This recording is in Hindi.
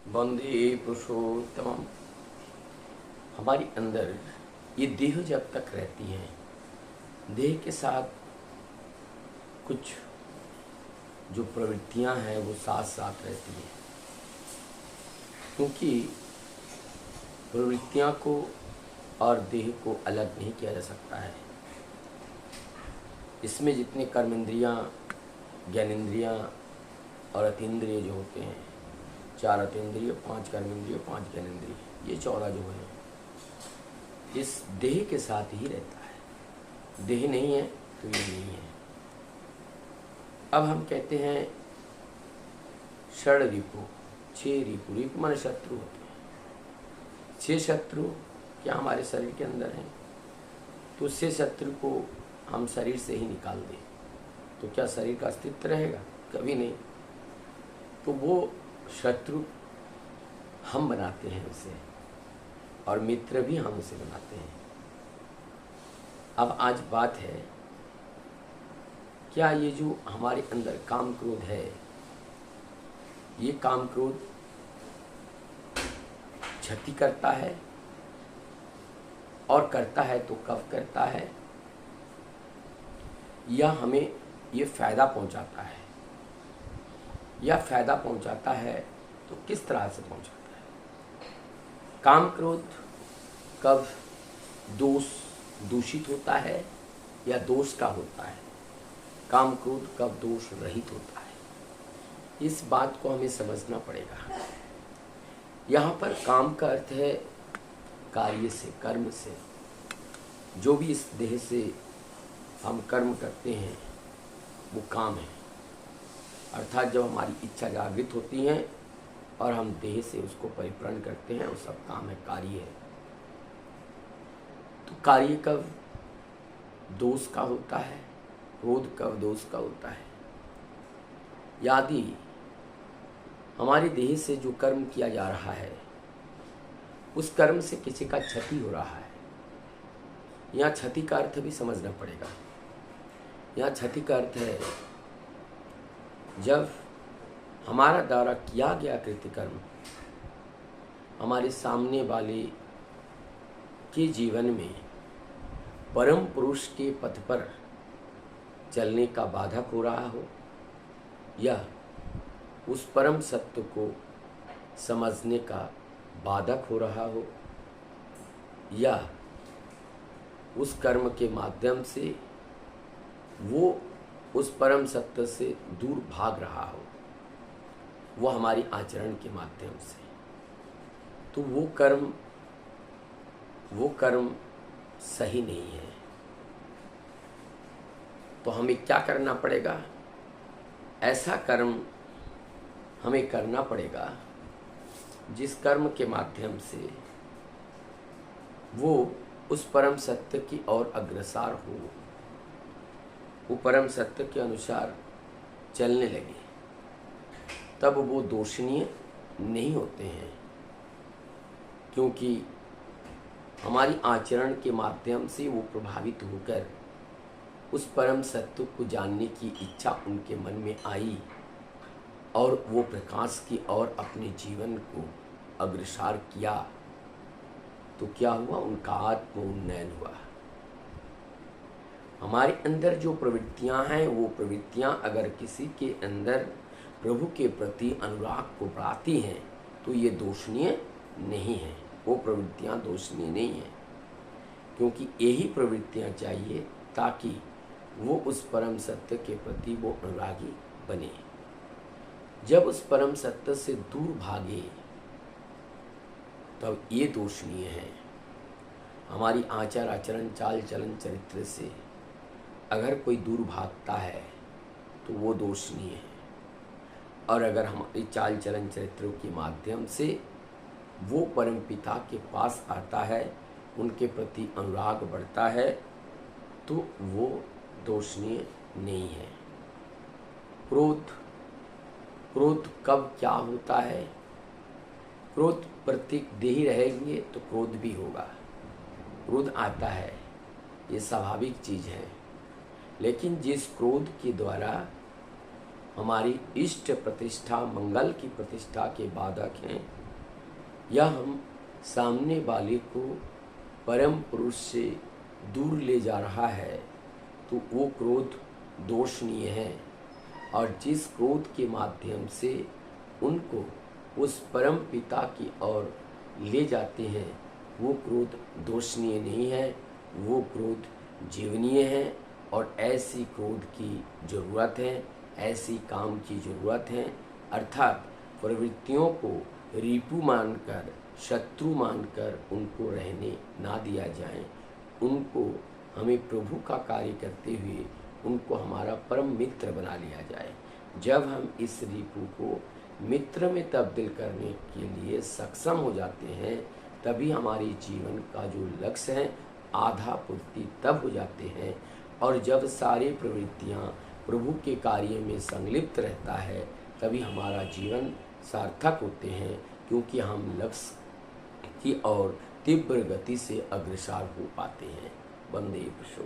वंदे पुरुषोत्तम। हमारे अंदर ये देह जब तक रहती है, देह के साथ कुछ जो प्रवृत्तियां हैं वो साथ साथ रहती हैं, क्योंकि प्रवृत्तियां को और देह को अलग नहीं किया जा सकता है। इसमें जितने कर्मेंद्रियां, ज्ञानेंद्रियां और अतीन्द्रिय जो होते हैं, 4 अतीन्द्रिय, 5 कर्मेंद्रिय, 5 ज्ञानेंद्रिय, ये 14 जो है इस देह के साथ ही रहता है। देह नहीं है तो ये नहीं है। अब हम कहते हैं षड रिपु, 6 रिपु। रिपु माने शत्रु होते हैं। 6 शत्रु क्या हमारे शरीर के अंदर हैं? तो 6 शत्रु को हम शरीर से ही निकाल दें तो क्या शरीर का अस्तित्व रहेगा? कभी नहीं। तो वो शत्रु हम बनाते हैं उसे, और मित्र भी हम उसे बनाते हैं। अब आज बात है, क्या ये जो हमारे अंदर काम क्रोध है, ये काम क्रोध क्षति करता है? और करता है तो कब करता है? या हमें ये फायदा पहुंचाता है? या फायदा पहुंचाता है तो किस तरह से पहुंचाता है? काम क्रोध कब दूषित होता है या दोष का होता है? काम क्रोध कब दोष रहित होता है? इस बात को हमें समझना पड़ेगा। यहाँ पर काम का अर्थ है कार्य से, कर्म से। जो भी इस देह से हम कर्म करते हैं वो काम है। अर्थात जब हमारी इच्छा जागृत होती है और हम देह से उसको परिपूर्ण करते हैं, वो सब काम है, कार्य है। तो कार्य कब दोष का होता है? क्रोध कब दोष का होता है? यदि हमारे देह से जो कर्म किया जा रहा है उस कर्म से किसी का क्षति हो रहा है, यहाँ क्षति का अर्थ भी समझना पड़ेगा। यहाँ क्षति का अर्थ है जब हमारा द्वारा किया गया कृत्य कर्म हमारे सामने वाले के जीवन में परम पुरुष के पथ पर चलने का बाधक हो रहा हो, या उस परम सत्य को समझने का बाधक हो रहा हो, या उस कर्म के माध्यम से वो उस परम सत्य से दूर भाग रहा हो, वो हमारी आचरण के माध्यम से, तो वो कर्म सही नहीं है। तो हमें क्या करना पड़ेगा? ऐसा कर्म हमें करना पड़ेगा जिस कर्म के माध्यम से वो उस परम सत्य की ओर अग्रसर हो, वो परम सत्य के अनुसार चलने लगे, तब वो दोषणीय नहीं होते हैं। क्योंकि हमारी आचरण के माध्यम से वो प्रभावित होकर उस परम सत्य को जानने की इच्छा उनके मन में आई और वो प्रकाश की ओर अपने जीवन को अग्रसर किया, तो क्या हुआ? उनका आत्म उन्नयन हुआ। हमारे अंदर जो प्रवृत्तियां हैं, वो प्रवृत्तियां अगर किसी के अंदर प्रभु के प्रति अनुराग को बढ़ाती हैं तो ये दोषणीय नहीं है। वो प्रवृत्तियां दोषणीय नहीं हैं, क्योंकि यही प्रवृत्तियां चाहिए ताकि वो उस परम सत्य के प्रति वो अनुरागी बने। जब उस परम सत्य से दूर भागे तब ये दोषणीय है। हमारी आचार आचरण, चाल चलन, चरित्र से अगर कोई दूर भागता है तो वो दोषणीय है। और अगर हमारी चाल चलन चरित्रों के माध्यम से वो परम पिता के पास आता है, उनके प्रति अनुराग बढ़ता है, तो वो दोषणीय नहीं है। क्रोध कब क्या होता है? क्रोध प्रत्येक देही रहेंगे तो क्रोध भी होगा। क्रोध आता है, ये स्वाभाविक चीज़ है। लेकिन जिस क्रोध के द्वारा हमारी इष्ट प्रतिष्ठा, मंगल की प्रतिष्ठा के बाधक हैं, या हम सामने वाले को परम पुरुष से दूर ले जा रहा है, तो वो क्रोध दोषनीय है। और जिस क्रोध के माध्यम से उनको उस परम पिता की ओर ले जाते हैं, वो क्रोध दोषनीय नहीं है, वो क्रोध जीवनीय है। और ऐसी क्रोध की ज़रूरत है, ऐसी काम की ज़रूरत है। अर्थात प्रवृत्तियों को रिपु मानकर, शत्रु मानकर उनको रहने ना दिया जाए। उनको हमें प्रभु का कार्य करते हुए उनको हमारा परम मित्र बना लिया जाए। जब हम इस रिपु को मित्र में तब्दील करने के लिए सक्षम हो जाते हैं, तभी हमारे जीवन का जो लक्ष्य है आधा पूर्ति तब हो जाते हैं। और जब सारी प्रवृत्तियां प्रभु के कार्य में संलिप्त रहता है, तभी हमारा जीवन सार्थक होते हैं, क्योंकि हम लक्ष्य की ओर तीव्र गति से अग्रसर हो पाते हैं। वंदे पुरुषोत्तम।